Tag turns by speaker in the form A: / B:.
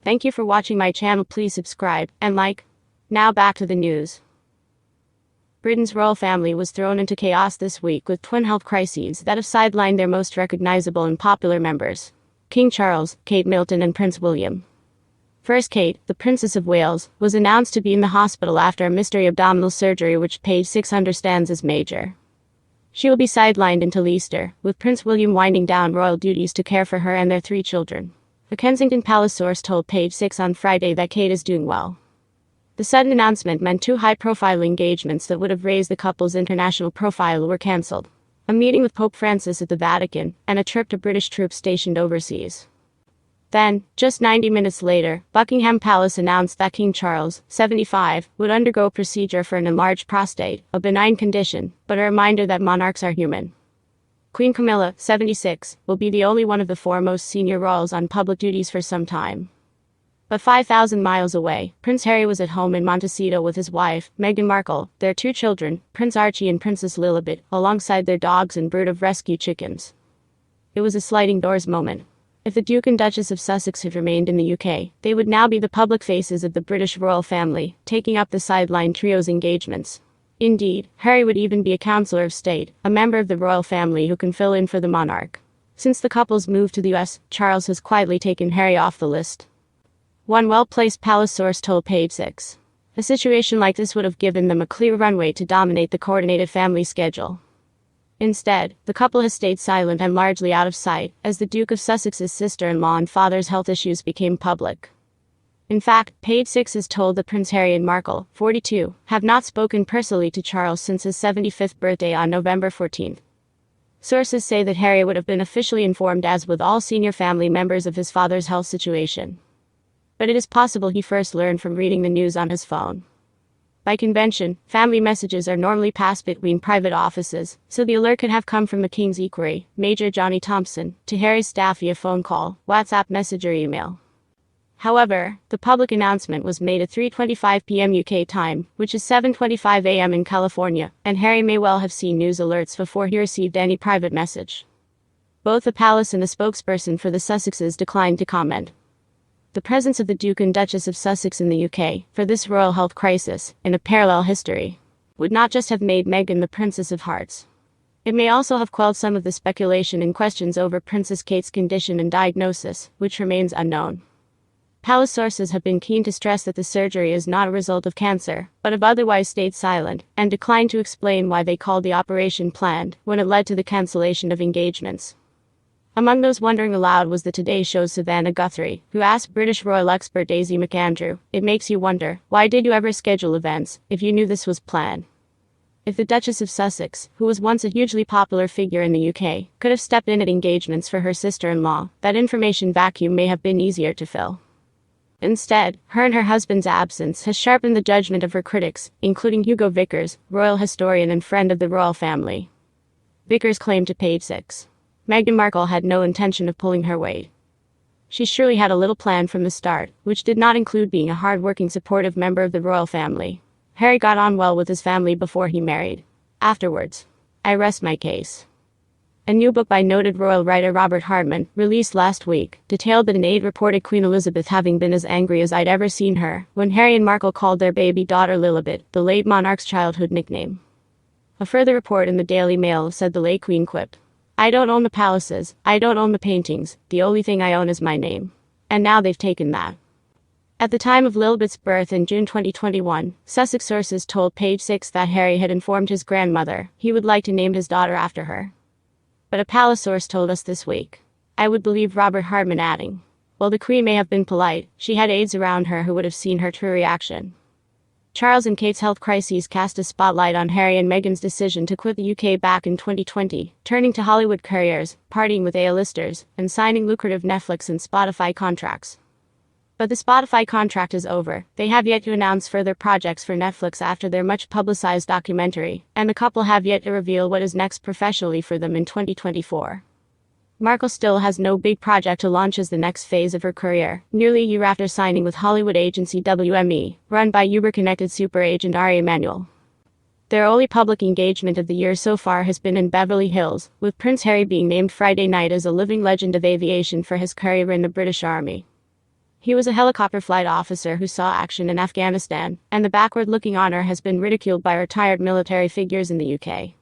A: Thank you for watching my channel. Please subscribe and like. Now back to the news. Britain's royal family was thrown into chaos this week with twin health crises that have sidelined their most recognizable and popular members: King Charles, Kate Middleton and Prince William. First, Kate, the Princess of Wales, was announced to be in the hospital after a mystery abdominal surgery which Page 6 understands is major. She will be sidelined until Easter, with Prince William winding down royal duties to care for her and their 3 children. A Kensington Palace source told Page 6 on Friday that Kate is doing well. The sudden announcement meant 2 high-profile engagements that would have raised the couple's international profile were cancelled: a meeting with Pope Francis at the Vatican, and a trip to British troops stationed overseas. Then, just 90 minutes later, Buckingham Palace announced that King Charles, 75, would undergo a procedure for an enlarged prostate, a benign condition, but a reminder that monarchs are human. Queen Camilla, 76, will be the only one of the 4 most senior royals on public duties for some time. But 5,000 miles away, Prince Harry was at home in Montecito with his wife, Meghan Markle, their 2 children, Prince Archie and Princess Lilibet, alongside their dogs and brood of rescue chickens. It was a sliding doors moment. If the Duke and Duchess of Sussex had remained in the UK, they would now be the public faces of the British royal family, taking up the sideline trio's engagements. Indeed, Harry would even be a Councillor of State, a member of the royal family who can fill in for the monarch. Since the couple's move to the US, Charles has quietly taken Harry off the list. One well-placed palace source told Page 6. A situation like this would have given them a clear runway to dominate the coordinated family schedule. Instead, the couple has stayed silent and largely out of sight, as the Duke of Sussex's sister-in-law and father's health issues became public. In fact, Page 6 is told that Prince Harry and Markle, 42, have not spoken personally to Charles since his 75th birthday on November 14. Sources say that Harry would have been officially informed, as with all senior family members, of his father's health situation. But it is possible he first learned from reading the news on his phone. By convention, family messages are normally passed between private offices, so the alert could have come from the King's equerry, Major Johnny Thompson, to Harry's staff via phone call, WhatsApp message or email. However, the public announcement was made at 3:25 p.m. UK time, which is 7:25 a.m. in California, and Harry may well have seen news alerts before he received any private message. Both the palace and the spokesperson for the Sussexes declined to comment. The presence of the Duke and Duchess of Sussex in the UK, for this royal health crisis, in a parallel history, would not just have made Meghan the Princess of Hearts. It may also have quelled some of the speculation and questions over Princess Kate's condition and diagnosis, which remains unknown. Palace sources have been keen to stress that the surgery is not a result of cancer, but have otherwise stayed silent, and declined to explain why they called the operation planned, when it led to the cancellation of engagements. Among those wondering aloud was the Today Show's Savannah Guthrie, who asked British royal expert Daisy McAndrew, "It makes you wonder, why did you ever schedule events, if you knew this was planned?" If the Duchess of Sussex, who was once a hugely popular figure in the UK, could have stepped in at engagements for her sister-in-law, that information vacuum may have been easier to fill. Instead, her and her husband's absence has sharpened the judgment of her critics, including Hugo Vickers, royal historian and friend of the royal family. Vickers claimed to Page 6. Meghan Markle had no intention of pulling her weight. She surely had a little plan from the start, which did not include being a hard-working, supportive member of the royal family. Harry got on well with his family before he married. Afterwards, I rest my case. A new book by noted royal writer Robert Hartman, released last week, detailed that an aide reported Queen Elizabeth having been as angry as I'd ever seen her when Harry and Markle called their baby daughter Lilibet, the late monarch's childhood nickname. A further report in the Daily Mail said the late Queen quipped, "I don't own the palaces, I don't own the paintings, the only thing I own is my name." And now they've taken that. At the time of Lilibet's birth in June 2021, Sussex sources told Page 6 that Harry had informed his grandmother he would like to name his daughter after her. But a palace source told us this week. I would believe Robert Hartman, adding, "While the Queen may have been polite, she had aides around her who would have seen her true reaction." Charles and Kate's health crises cast a spotlight on Harry and Meghan's decision to quit the UK back in 2020, turning to Hollywood careers, partying with A-listers, and signing lucrative Netflix and Spotify contracts. But the Spotify contract is over. They have yet to announce further projects for Netflix after their much-publicized documentary, and the couple have yet to reveal what is next professionally for them in 2024. Markle still has no big project to launch as the next phase of her career, nearly a year after signing with Hollywood agency WME, run by Uber-connected super agent Ari Emanuel. Their only public engagement of the year so far has been in Beverly Hills, with Prince Harry being named Friday night as a living legend of aviation for his career in the British Army. He was a helicopter flight officer who saw action in Afghanistan, and the backward-looking honor has been ridiculed by retired military figures in the UK.